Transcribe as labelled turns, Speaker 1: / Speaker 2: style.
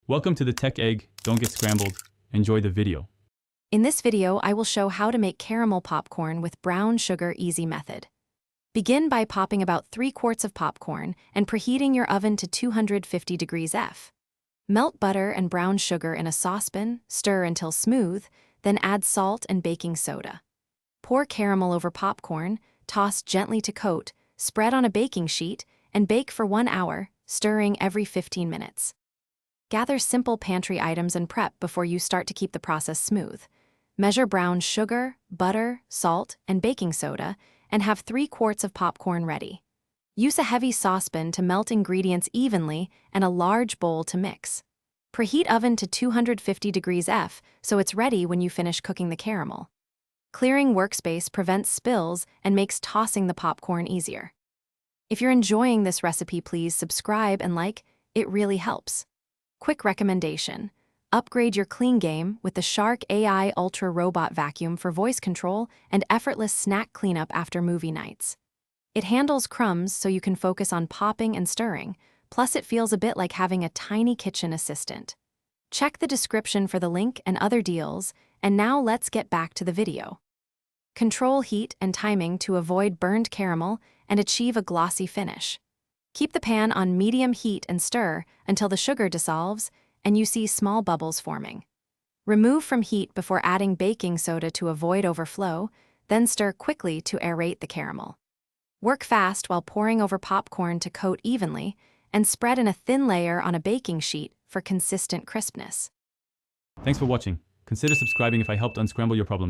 Speaker 1: Welcome to the Tech Egg. Don't get scrambled. Enjoy the video.
Speaker 2: In this video, I will show how to make caramel popcorn with brown sugar easy method. Begin by popping about 3 quarts of popcorn and preheating your oven to 250 degrees F. Melt butter and brown sugar in a saucepan, stir until smooth, then add salt and baking soda. Pour caramel over popcorn, toss gently to coat, spread on a baking sheet, and bake for 1 hour, stirring every 15 minutes. Gather simple pantry items and prep before you start to keep the process smooth. Measure brown sugar, butter, salt, and baking soda, and have 3 quarts of popcorn ready. Use a heavy saucepan to melt ingredients evenly and a large bowl to mix. Preheat oven to 250 degrees F so it's ready when you finish cooking the caramel. Clearing workspace prevents spills and makes tossing the popcorn easier. If you're enjoying this recipe, please subscribe and like, it really helps. Quick recommendation: upgrade your clean game with the Shark AI Ultra Robot Vacuum for voice control and effortless snack cleanup after movie nights. It handles crumbs so you can focus on popping and stirring, plus it feels a bit like having a tiny kitchen assistant. Check the description for the link and other deals, and now let's get back to the video. Control heat and timing to avoid burned caramel and achieve a glossy finish. Keep the pan on medium heat and stir until the sugar dissolves and you see small bubbles forming. Remove from heat before adding baking soda to avoid overflow, then stir quickly to aerate the caramel. Work fast while pouring over popcorn to coat evenly, and spread in a thin layer on a baking sheet for consistent crispness.
Speaker 1: Thanks for watching. Consider subscribing if I helped unscramble your problems.